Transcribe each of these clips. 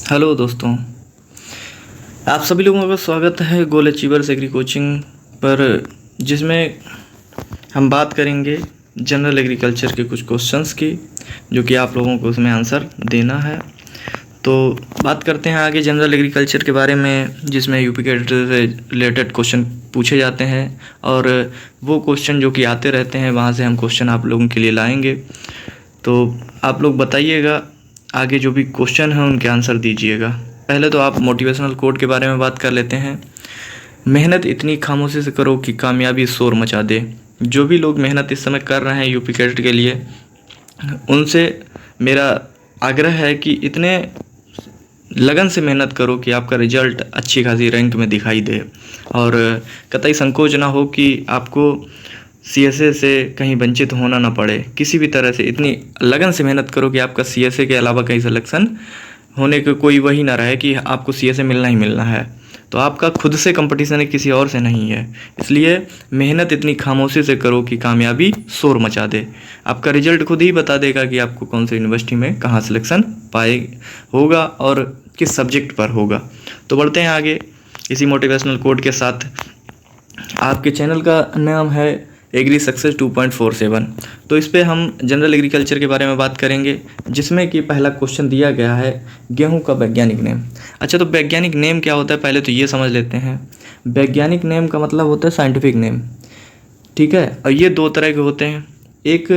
Hello दोस्तों, आप सभी लोगों का स्वागत है गोल अचीवर्स एग्री कोचिंग पर, जिसमें हम बात करेंगे जनरल एग्रीकल्चर के कुछ क्वेश्चंस की, जो कि आप लोगों को उसमें आंसर देना है। तो बात करते हैं आगे जनरल एग्रीकल्चर के बारे में, जिसमें यूपी के रिलेटेड क्वेश्चन पूछे जाते हैं और वो क्वेश्चन जो कि आते रहते हैं वहाँ से हम क्वेश्चन आप लोगों के लिए लाएंगे। तो आप लोग बताइएगा, आगे जो भी क्वेश्चन है उनके आंसर दीजिएगा। पहले तो आप मोटिवेशनल कोट के बारे में बात कर लेते हैं। मेहनत इतनी खामोशी से करो कि कामयाबी शोर मचा दे। जो भी लोग मेहनत इस समय कर रहे हैं यूपी कैडेट के लिए, उनसे मेरा आग्रह है कि इतने लगन से मेहनत करो कि आपका रिजल्ट अच्छी खासी रैंक में दिखाई दे, और कतई संकोच ना हो कि आपको सीएसए से कहीं वंचित होना ना पड़े। किसी भी तरह से इतनी लगन से मेहनत करो कि आपका सीएसए के अलावा कहीं सिलेक्शन होने का कोई वही ना रहे कि आपको सीएसए मिलना ही मिलना है। तो आपका खुद से कंपटीशन है, किसी और से नहीं है। इसलिए मेहनत इतनी खामोशी से करो कि कामयाबी शोर मचा दे। आपका रिजल्ट खुद ही बता देगा कि आपको कौन सी यूनिवर्सिटी में कहाँ सिलेक्शन पाए होगा और किस सब्जेक्ट पर होगा। तो बढ़ते हैं आगे इसी मोटिवेशनल कोड के साथ। आपके चैनल का नाम है एग्री सक्सेस 2.47। तो इस पे हम जनरल एग्रीकल्चर के बारे में बात करेंगे, जिसमें कि पहला क्वेश्चन दिया गया है गेहूं का वैज्ञानिक नेम। अच्छा, तो वैज्ञानिक नेम क्या होता है पहले तो ये समझ लेते हैं। वैज्ञानिक नेम का मतलब होता है साइंटिफिक नेम, ठीक है। और ये दो तरह के होते हैं, एक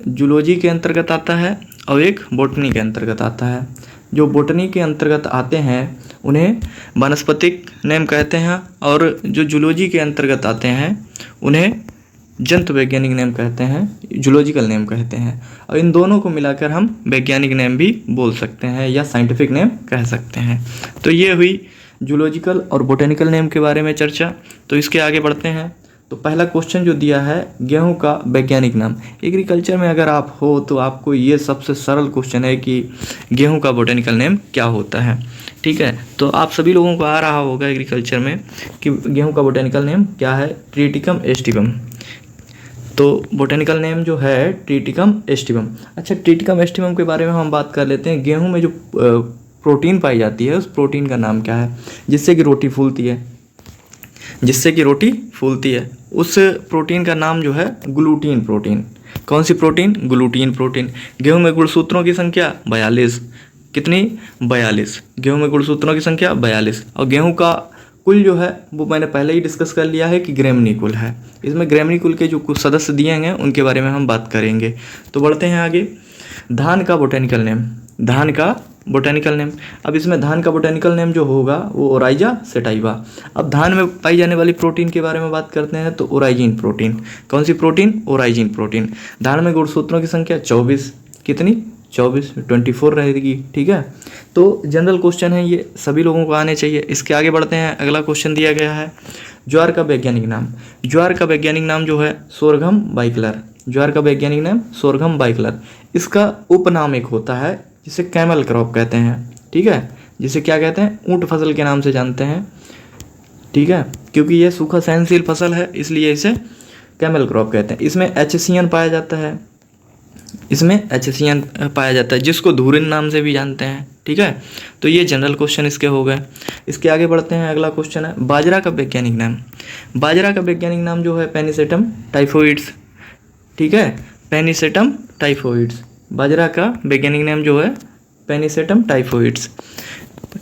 जूलॉजी के अंतर्गत आता है और एक बोटनी के अंतर्गत आता है। जो बोटनी के अंतर्गत आते हैं उन्हें वानस्पतिक नेम कहते हैं, और जो जूलॉजी के अंतर्गत आते हैं उन्हें जंतु वैज्ञानिक नेम कहते हैं, जूलॉजिकल नेम कहते हैं। और इन दोनों को मिलाकर हम वैज्ञानिक नेम भी बोल सकते हैं या साइंटिफिक नेम कह सकते हैं। तो ये हुई जूलॉजिकल और बोटेनिकल नेम के बारे में चर्चा। तो इसके आगे बढ़ते हैं। तो पहला क्वेश्चन जो दिया है गेहूं का वैज्ञानिक नाम। एग्रीकल्चर में अगर आप हो तो आपको ये सबसे सरल क्वेश्चन है कि गेहूं का बोटेनिकल नेम क्या होता है, ठीक है। तो आप सभी लोगों को आ रहा होगा एग्रीकल्चर में कि गेहूं का बोटेनिकल नेम क्या है, ट्रिटिकम एस्टिवम। तो बोटेनिकल नेम जो है ट्रिटिकम एस्टिवम। अच्छा, ट्रिटिकम एस्टिवम के बारे में हम बात कर लेते हैं। गेहूं में जो प्रोटीन पाई जाती है उस प्रोटीन का नाम क्या है, जिससे कि रोटी फूलती है, जिससे कि रोटी फूलती है। उस प्रोटीन का नाम जो है ग्लूटीन प्रोटीन। कौन सी प्रोटीन? Gluten protein. गेहूं में गुणसूत्रों की संख्या 42। कितनी? 42। गेहूं में गुणसूत्रों की संख्या 42। और गेहूं का कुल जो है वो मैंने पहले ही डिस्कस कर लिया है कि ग्रेमनी कुल है। इसमें ग्रेमनी कुल के जो कुछ सदस्य दिए हैं उनके बारे में हम बात करेंगे। तो बढ़ते हैं आगे। धान का बोटेनिकल नेम। धान का बोटेनिकल नेम। अब इसमें धान का बोटेनिकल नेम जो होगा वो ओराइजा सेटाइवा। अब धान में पाई जाने वाली प्रोटीन के बारे में बात करते हैं तो ओराइजिन प्रोटीन। कौन सी प्रोटीन? ओराइजिन प्रोटीन। धान में गुणसूत्रों की संख्या 24। कितनी? 24, 24 रहेगी, ठीक है। तो जनरल क्वेश्चन है, ये सभी लोगों को आने चाहिए। इसके आगे बढ़ते हैं। अगला क्वेश्चन दिया गया है ज्वार का वैज्ञानिक नाम। ज्वार का वैज्ञानिक नाम जो है सोरघम बाइकलर। ज्वार का वैज्ञानिक नाम सोरघम बाइकलर। इसका उपनाम एक होता है जिसे कैमल क्रॉप कहते हैं, ठीक है। जिसे क्या कहते हैं? ऊंट फसल के नाम से जानते हैं, ठीक है। क्योंकि यह सूखा सहनशील फसल है इसलिए इसे कैमल क्रॉप कहते हैं। इसमें HCN पाया जाता है, इसमें HCN पाया जाता है, जिसको धुरिन नाम से भी जानते हैं, ठीक है। तो ये जनरल क्वेश्चन इसके हो गए। इसके आगे बढ़ते हैं। अगला क्वेश्चन है बाजरा का वैज्ञानिक नाम। बाजरा का वैज्ञानिक नाम जो है पेनिसेटम टाइफोइड्स, ठीक है। पेनिसेटम टाइफोइड्स। बाजरा का वैज्ञानिक नाम जो है पेनिसेटम टाइफोइड्स।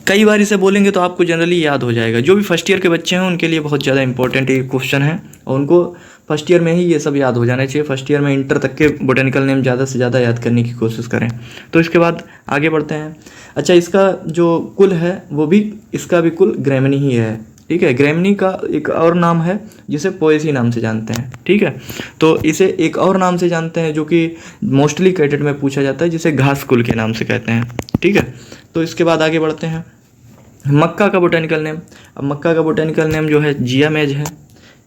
कई बार इसे बोलेंगे तो आपको जनरली याद हो जाएगा। जो भी फर्स्ट ईयर के बच्चे हैं उनके लिए बहुत ज़्यादा इंपॉर्टेंट ये क्वेश्चन है, और उनको फर्स्ट ईयर में ही ये सब याद हो जाना चाहिए। फर्स्ट ईयर में इंटर तक के बोटेनिकल नेम ज़्यादा से ज़्यादा याद करने की कोशिश करें। तो इसके बाद आगे बढ़ते हैं। अच्छा, इसका जो कुल है वो भी, इसका भी कुल ग्रेमनी ही है, ठीक है। ग्रेमनी का एक और नाम है जिसे पोएसी नाम से जानते हैं, ठीक है। तो इसे एक और नाम से जानते हैं जो कि मोस्टली कैडेट में पूछा जाता है, जिसे घास कुल के नाम से कहते हैं, ठीक है। तो इसके बाद आगे बढ़ते हैं। मक्का का बोटेनिकल नेम। अब मक्का का बोटेनिकल नेम जो है जियामेज है।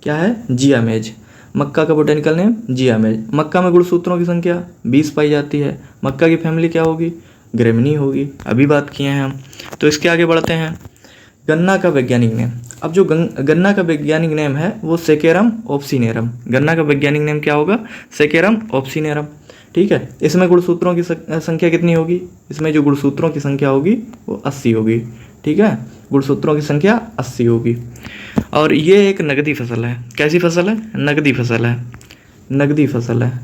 क्या है? जियामेज। मक्का का बोटेनिकल नेम जियामेज। मक्का में गुणसूत्रों की संख्या 20 पाई जाती है। मक्का की फैमिली क्या होगी? ग्रेमनी होगी, अभी बात किए हैं हम। तो इसके आगे बढ़ते हैं। गन्ना का वैज्ञानिक नेम। अब जो गन्ना का वैज्ञानिक नेम है वो सेकेरम ऑप्सिनेरम। गन्ना का वैज्ञानिक नेम क्या होगा? सेकेरम ऑप्सिनेरम। ठीक है। इसमें गुणसूत्रों की संख्या कितनी होगी, इसमें जो गुणसूत्रों की संख्या होगी वो 80 होगी, ठीक है, गुणसूत्रों की संख्या 80 होगी। और ये एक नगदी फसल है। कैसी फसल है, नगदी फसल है, नगदी फसल है,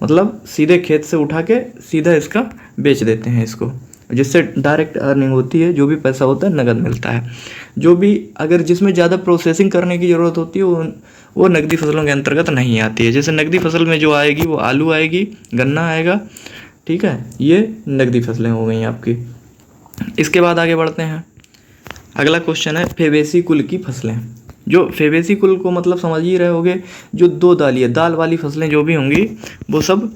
मतलब सीधे खेत से उठा के सीधा इसका बेच देते हैं इसको, जिससे डायरेक्ट अर्निंग होती है, जो भी पैसा होता है नगद मिलता है। जो भी अगर जिसमें ज़्यादा प्रोसेसिंग करने की ज़रूरत होती है वो नगदी फसलों के अंतर्गत नहीं आती है। जैसे नगदी फसल में जो आएगी वो आलू आएगी, गन्ना आएगा, ठीक है, ये नगदी फसलें हो गई आपकी। इसके बाद आगे बढ़ते हैं। अगला क्वेश्चन है फेबेसी कुल की फसलें। जो फेबेसी कुल को मतलब समझ ही रहे होगे, जो दो दाली है, दाल वाली फसलें जो भी होंगी वो सब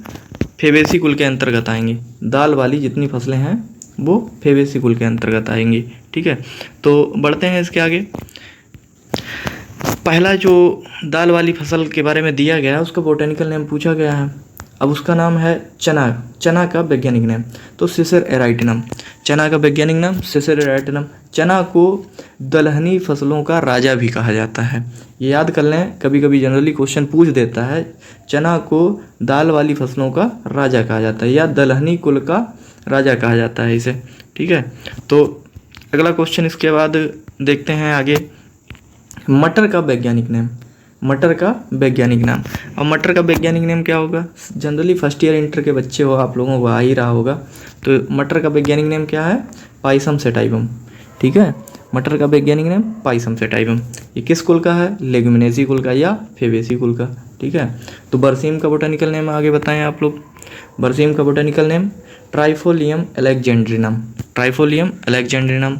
फेबेसी कुल के अंतर्गत आएंगी। दाल वाली जितनी फसलें हैं वो फेबेसी कुल के अंतर्गत आएंगी, ठीक है। तो बढ़ते हैं इसके आगे। पहला जो दाल वाली फसल के बारे में दिया गया है उसका बोटेनिकल नेम पूछा गया है। अब उसका नाम है चना। चना का वैज्ञानिक नाम तो सिसर एराइटिनम। चना का वैज्ञानिक नाम सिसर एराइटिनम। चना को दलहनी फसलों का राजा भी कहा जाता है। ये याद कर लें, कभी कभी जनरली क्वेश्चन पूछ देता है। चना को दाल वाली फसलों का राजा कहा जाता है या दलहनी कुल का राजा कहा जाता है इसे, ठीक है। तो अगला क्वेश्चन इसके बाद देखते हैं आगे। मटर का वैज्ञानिक नाम। मटर का वैज्ञानिक नाम। अब मटर का वैज्ञानिक नाम क्या होगा, जनरली फर्स्ट ईयर इंटर के बच्चे हो आप लोगों को आ ही रहा होगा। तो मटर का वैज्ञानिक नाम क्या है, पाइसम सेटाइवम, ठीक है। मटर का वैज्ञानिक नाम पाइसम सेटाइवम। ये किस कुल का है, लेगुमिनेसी कुल का या फेबेसी कुल का, ठीक है। तो बरसीम का बोटेनिकल नेम आगे बताएं आप लोग। बरसीम का बोटेनिकल नेम ट्राइफोलियम एलेक्जेंड्रिनम। ट्राइफोलियम एलेक्जेंड्रिनम।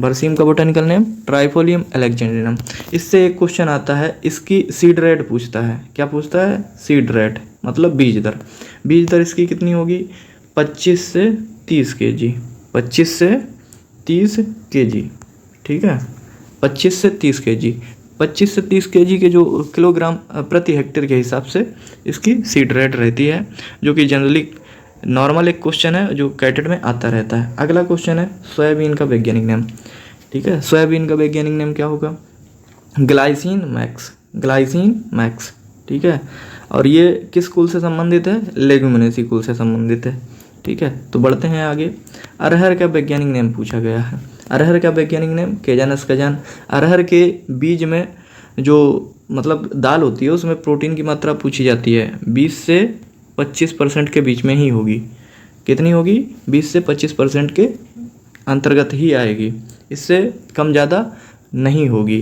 बरसीम का बोटेनिकल नेम ट्राइफोलियम एलेक्जेंड्रिनम। इससे एक क्वेश्चन आता है, इसकी सीड रेट पूछता है। क्या पूछता है, सीड रेट मतलब बीज दर। बीज दर इसकी कितनी होगी, 25 से 30 kg। 25 से 30 kg, ठीक है, 25 से 30 kg। 25 से 30 kg के जो किलोग्राम प्रति हेक्टेयर के हिसाब से इसकी सीड रेट रहती है, जो कि जनरली नॉर्मल एक क्वेश्चन है जो कैटेट में आता रहता है। अगला क्वेश्चन है सोयाबीन का वैज्ञानिक नाम, ठीक है। सोयाबीन का वैज्ञानिक नाम क्या होगा, ग्लाइसिन मैक्स। ग्लाइसिन मैक्स, ठीक है। और ये किस कुल से संबंधित है, लेगुमिनेसी कुल से संबंधित है, ठीक है। तो बढ़ते हैं आगे। अरहर का वैज्ञानिक नाम पूछा गया है। अरहर का वैज्ञानिक नाम केजानस कजान। अरहर के बीज में जो मतलब दाल होती है उसमें प्रोटीन की मात्रा पूछी जाती है, 20 से 25% के बीच में ही होगी। कितनी होगी, 20 से 25% के अंतर्गत ही आएगी, इससे कम ज़्यादा नहीं होगी,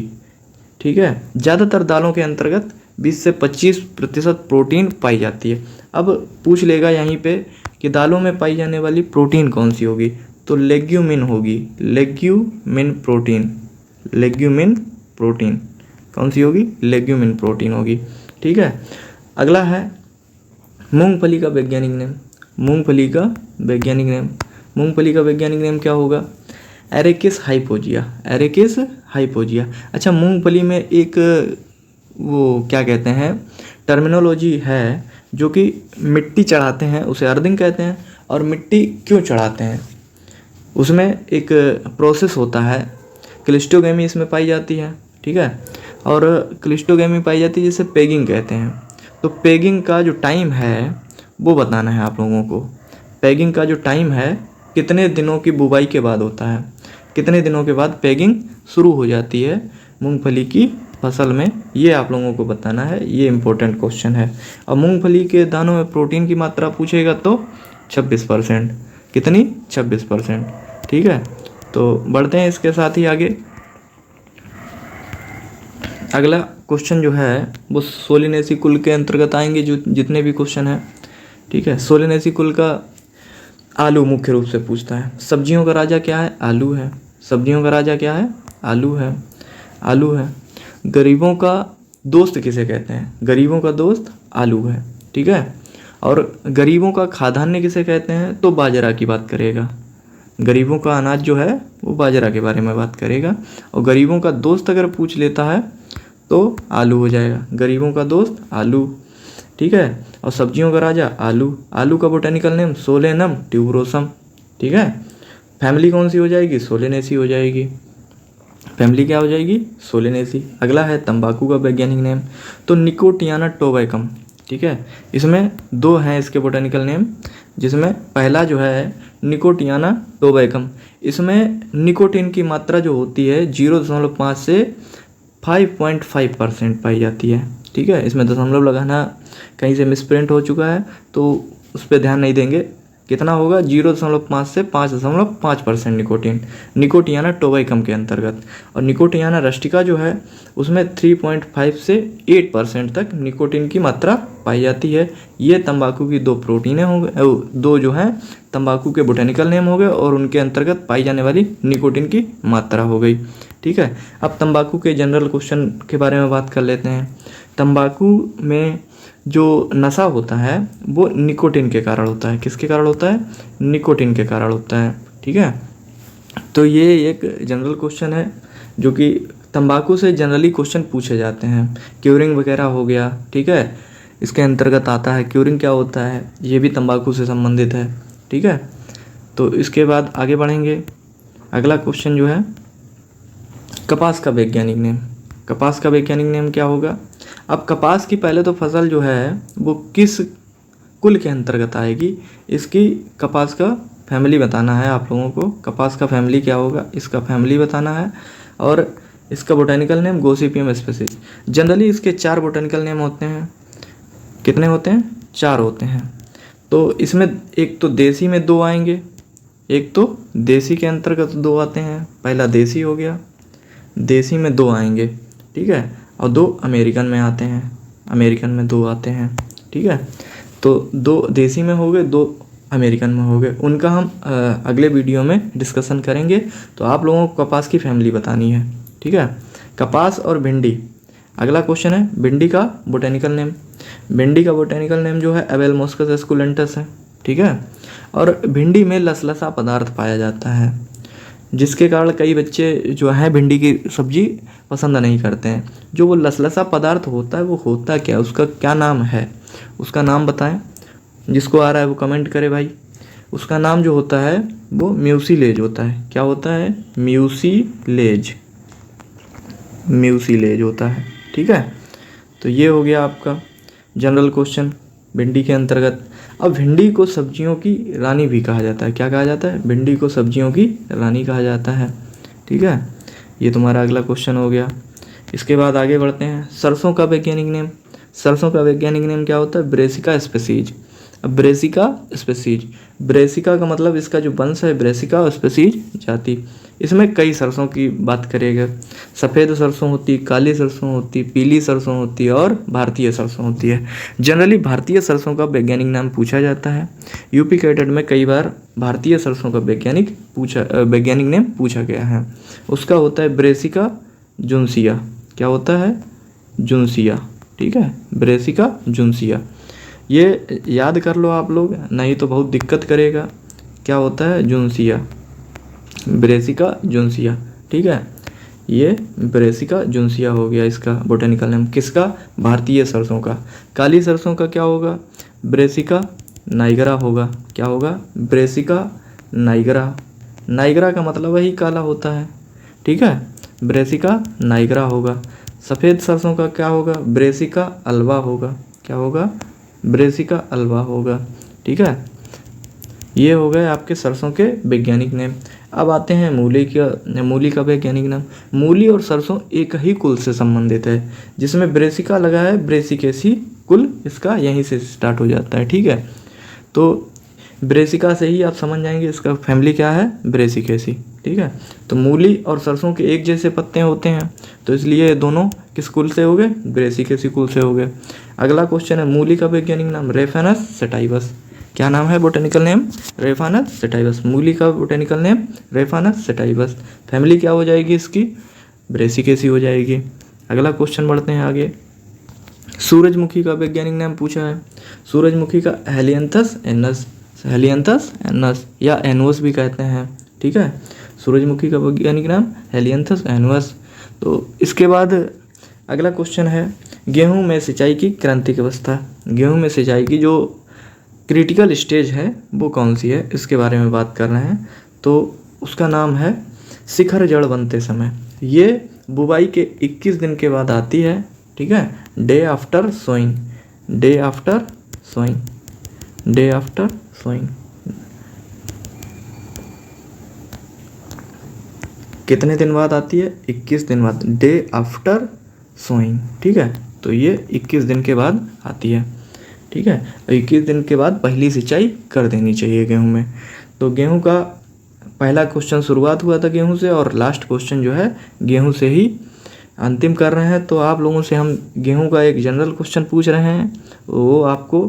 ठीक है। ज़्यादातर दालों के अंतर्गत 20 से 25% प्रोटीन पाई जाती है। अब पूछ लेगा यहीं पे कि दालों में पाई जाने वाली प्रोटीन कौन सी होगी, तो लेग्यूमिन होगी। लेग्यूमिन प्रोटीन। लेग्यूमिन प्रोटीन कौन सी होगी, लेग्यूमिन प्रोटीन होगी, ठीक है। अगला है मूंगफली का वैज्ञानिक नाम। मूंगफली का वैज्ञानिक नाम। मूंगफली का वैज्ञानिक नाम क्या होगा, एरेकिस हाइपोजिया। एरेकिस हाइपोजिया। अच्छा, मूंगफली में एक वो क्या कहते हैं टर्मिनोलॉजी है जो कि मिट्टी चढ़ाते हैं उसे अर्दिंग कहते हैं। और मिट्टी क्यों चढ़ाते हैं, उसमें एक प्रोसेस होता है, क्लिस्टोगेमी इसमें पाई जाती है, ठीक है। और क्लिस्टोगेमी पाई जाती है जिसे पेगिंग कहते हैं। तो पेगिंग का जो टाइम है वो बताना है आप लोगों को। पेगिंग का जो टाइम है कितने दिनों की बुवाई के बाद होता है, कितने दिनों के बाद पेगिंग शुरू हो जाती है मूंगफली की फसल में, ये आप लोगों को बताना है। ये इम्पोर्टेंट क्वेश्चन है। और मूंगफली के दानों में प्रोटीन की मात्रा पूछेगा तो 26%। कितनी, 26%, ठीक है। तो बढ़ते हैं इसके साथ ही आगे। अगला क्वेश्चन जो है वो सोलिनेसी कुल के अंतर्गत आएंगे जो जितने भी क्वेश्चन हैं, ठीक है। सोलिनेसी कुल का आलू मुख्य रूप से पूछता है। सब्जियों का राजा क्या है, आलू है। सब्जियों का राजा क्या है, आलू है। आलू है। गरीबों का दोस्त किसे कहते हैं, गरीबों का दोस्त आलू है, ठीक है। और गरीबों का खाद्यान्न किसे कहते हैं, तो बाजरा की बात करेगा। गरीबों का अनाज जो है वो बाजरा के बारे में बात करेगा। और गरीबों का दोस्त अगर पूछ लेता है तो आलू हो जाएगा। गरीबों का दोस्त आलू, ठीक है। और सब्जियों का राजा आलू। आलू का बोटेनिकल नेम सोलेनम ट्यूबरोसम, ठीक है। फैमिली कौन सी हो जाएगी, सोलेनेसी हो जाएगी। फैमिली क्या हो जाएगी, सोलेनेसी। अगला है तंबाकू का वैज्ञानिक नेम, तो निकोटियाना टोबैकम। ठीक है। इसमें 2 हैं इसके बोटेनिकल नेम, जिसमें पहला जो है निकोटियाना टोबैकम। इसमें निकोटीन की मात्रा जो होती है 0.5 से 5.5% पाई जाती है, ठीक है। इसमें दशमलव लगाना कहीं से मिसप्रिंट हो चुका है तो उस पर ध्यान नहीं देंगे। कितना होगा 0.5 से 5.5% निकोटीन, निकोटियाना टोबैकम के अंतर्गत। और निकोटियाना रस्टिका जो है उसमें 3.5 से 8% तक निकोटीन की मात्रा पाई जाती है। ये तंबाकू की 2 प्रोटीनें होंगे, 2 जो हैं तंबाकू के बोटेनिकल नेम हो गए और उनके अंतर्गत पाई जाने वाली निकोटीन की मात्रा हो गई, ठीक है। अब तंबाकू के जनरल क्वेश्चन के बारे में बात कर लेते हैं। तंबाकू में जो नशा होता है वो निकोटीन के कारण होता है। किसके कारण होता है? निकोटीन के कारण होता है, ठीक है। तो ये एक जनरल क्वेश्चन है जो कि तंबाकू से जनरली क्वेश्चन पूछे जाते हैं। क्यूरिंग वगैरह हो गया, ठीक है, इसके अंतर्गत आता है। क्यूरिंग क्या होता है ये भी तंबाकू से संबंधित है, ठीक है। तो इसके बाद आगे बढ़ेंगे। अगला क्वेश्चन जो है कपास का वैज्ञानिक नेम। कपास का वैज्ञानिक नेम क्या होगा? अब कपास की पहले तो फसल जो है वो किस कुल के अंतर्गत आएगी, इसकी कपास का फैमिली बताना है आप लोगों को। कपास का फैमिली क्या होगा इसका फैमिली बताना है। और इसका botanical name Gossypium species. Generally इसके 4 बोटेनिकल नेम होते हैं। कितने होते हैं? 4 होते हैं। तो इसमें एक तो देसी में 2 आएंगे, एक तो देसी के अंतर्गत 2 आते हैं। पहला देसी हो गया, देसी में 2 आएंगे, ठीक है। और 2 अमेरिकन में आते हैं, अमेरिकन में 2 आते हैं, ठीक है। तो 2 देसी में हो गए, 2 अमेरिकन में हो गए। उनका हम अगले वीडियो में डिस्कशन करेंगे। तो आप लोगों को कपास की फैमिली बतानी है, ठीक है। कपास और भिंडी। अगला क्वेश्चन है भिंडी का बोटेनिकल नेम। भिंडी का बोटेनिकल नेम जो है एबेलमोस्कस एस्कुलेंटस है, ठीक है। और भिंडी में लसलसा पदार्थ पाया जाता है, जिसके कारण कई बच्चे जो हैं भिंडी की सब्जी पसंद नहीं करते हैं। जो वो लसलसा पदार्थ होता है वो होता क्या, उसका क्या नाम है, उसका नाम बताएं। जिसको आ रहा है वो कमेंट करे भाई। उसका नाम जो होता है वो म्यूसिलेज होता है। क्या होता है? म्यूसिलेज, म्यूसिलेज होता है, ठीक है। तो ये हो गया आपका जनरल क्वेश्चन भिंडी के अंतर्गत। अब भिंडी को सब्जियों की रानी भी कहा जाता है। क्या कहा जाता है? भिंडी को सब्जियों की रानी कहा जाता है, ठीक है। ये तुम्हारा अगला क्वेश्चन हो गया। इसके बाद आगे बढ़ते हैं। सरसों का वैज्ञानिक नेम। सरसों का वैज्ञानिक नेम क्या होता है? Brassica species. अब ब्रेसिका स्पीसीज, ब्रेसिका का मतलब इसका जो वंश है ब्रेसिका स्पीसीज जाति। इसमें कई सरसों की बात करेगा। सफ़ेद सरसों होती, काली सरसों होती, पीली सरसों होती है और भारतीय सरसों होती है। जनरली भारतीय सरसों का वैज्ञानिक नाम पूछा जाता है। यूपी कैडेट में कई बार भारतीय सरसों का वैज्ञानिक नेम पूछा गया है। उसका होता है ब्रेसिका जुनसिया। क्या होता है? जुनसिया, ठीक है, ब्रेसिका जुनसिया। ये याद कर लो आप लोग, नहीं तो बहुत दिक्कत करेगा। क्या होता है? जुनसिया, ब्रेसिका जुनसिया, ठीक है। ये ब्रेसिका जुनसिया हो गया इसका बोटेनिकल नेम। किसका? भारतीय सरसों का। काली सरसों का क्या होगा? ब्रेसिका नाइगरा होगा। क्या होगा? Brassica Niagara. नाइगरा का मतलब वही काला होता है, ठीक है। ब्रेसिका नाइगरा होगा। सफ़ेद सरसों का क्या होगा? ब्रेसिका अल्वा होगा। क्या होगा? ब्रेसिका अल्वा होगा, ठीक है। ये हो गए आपके सरसों के वैज्ञानिक नेम। अब आते हैं मूली का वैज्ञानिक नाम। मूली और सरसों एक ही कुल से संबंधित है। जिसमें ब्रेसिका लगा है, ब्रेसिकेसी कुल इसका यहीं से स्टार्ट हो जाता है, ठीक है। तो ब्रेसिका से ही आप समझ जाएंगे इसका फैमिली क्या है, ब्रेसिकेसी, ठीक है। तो मूली और सरसों के एक जैसे पत्ते होते हैं, तो इसलिए ये दोनों किस कुल से हो गए? ब्रेसिकेसी कुल से हो गए। अगला क्वेश्चन है मूली का वैज्ञानिक नाम रेफेनस सेटाइवस। क्या नाम है बोटेनिकल नेम? रेफानस सेटाइवस। मूली का बोटेनिकल नेम रेफानस सेटाइवस। फैमिली क्या हो जाएगी इसकी? ब्रेसिकेसी हो जाएगी। अगला क्वेश्चन बढ़ते हैं आगे। सूरजमुखी का वैज्ञानिक नाम पूछा है। सूरजमुखी का हेलियंथस एनस, हेलियंथस एनस या एनवस भी कहते हैं, ठीक है। सूरजमुखी का वैज्ञानिक नाम हेलियंथस एनवस। तो इसके बाद अगला क्वेश्चन है गेहूं में सिंचाई की क्रांतिक अवस्था। गेहूं में सिंचाई की जो क्रिटिकल स्टेज है वो कौन सी है, इसके बारे में बात कर रहे हैं। तो उसका नाम है शिखर जड़ बनते समय। ये बुवाई के 21 दिन के बाद आती है, ठीक है, day after sowing. Day after sowing, day after sowing. कितने दिन बाद आती है? 21 दिन बाद, डे आफ्टर सोइंग। ठीक है, तो ये 21 दिन के बाद आती है। ठीक है, 21 दिन के बाद पहली सिंचाई कर देनी चाहिए गेहूं में। तो गेहूं का पहला क्वेश्चन शुरुआत हुआ था गेहूं से, और लास्ट क्वेश्चन जो है गेहूं से ही अंतिम कर रहे हैं। तो आप लोगों से हम गेहूं का एक जनरल क्वेश्चन पूछ रहे हैं, वो आपको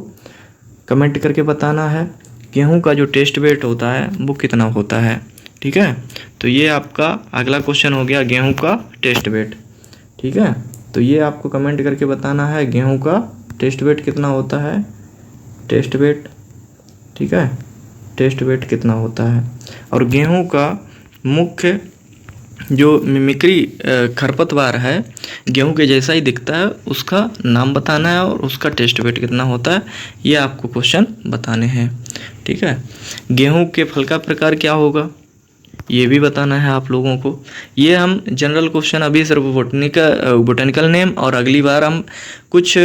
कमेंट करके बताना है। गेहूं का जो टेस्ट वेट होता है वो कितना होता है? ठीक है, तो ये आपका अगला क्वेश्चन हो गया, गेहूं का टेस्ट वेट। ठीक है, तो ये आपको कमेंट करके बताना है गेहूं का टेस्ट वेट कितना होता है, टेस्ट वेट। ठीक है, टेस्ट वेट कितना होता है। और गेहूं का मुख्य जो मिमिक्री खरपतवार है, गेहूं के जैसा ही दिखता है, उसका नाम बताना है और उसका टेस्ट वेट कितना होता है, ये आपको क्वेश्चन बताने हैं। ठीक है, गेहूं के फल का प्रकार क्या होगा, ये भी बताना है आप लोगों को। ये हम जनरल क्वेश्चन अभी सिर्फ बोटेनिकल नेम, और अगली बार हम कुछ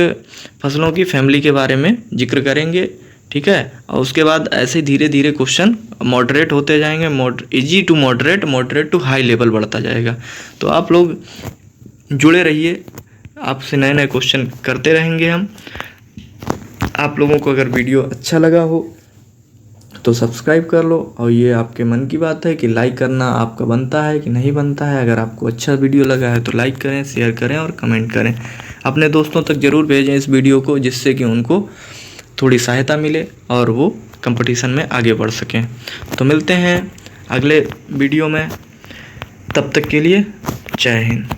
फसलों की फैमिली के बारे में जिक्र करेंगे। ठीक है, और उसके बाद ऐसे धीरे धीरे क्वेश्चन मॉडरेट होते जाएंगे, easy to moderate, moderate to high level बढ़ता जाएगा। तो आप लोग जुड़े रहिए, आपसे नए नए क्वेश्चन करते रहेंगे हम। आप लोगों को अगर वीडियो अच्छा लगा हो तो सब्सक्राइब कर लो, और ये आपके मन की बात है कि लाइक करना आपका बनता है कि नहीं बनता है। अगर आपको अच्छा वीडियो लगा है तो लाइक करें, शेयर करें और कमेंट करें। अपने दोस्तों तक ज़रूर भेजें इस वीडियो को, जिससे कि उनको थोड़ी सहायता मिले और वो कंपटीशन में आगे बढ़ सकें। तो मिलते हैं अगले वीडियो में, तब तक के लिए जय हिंद।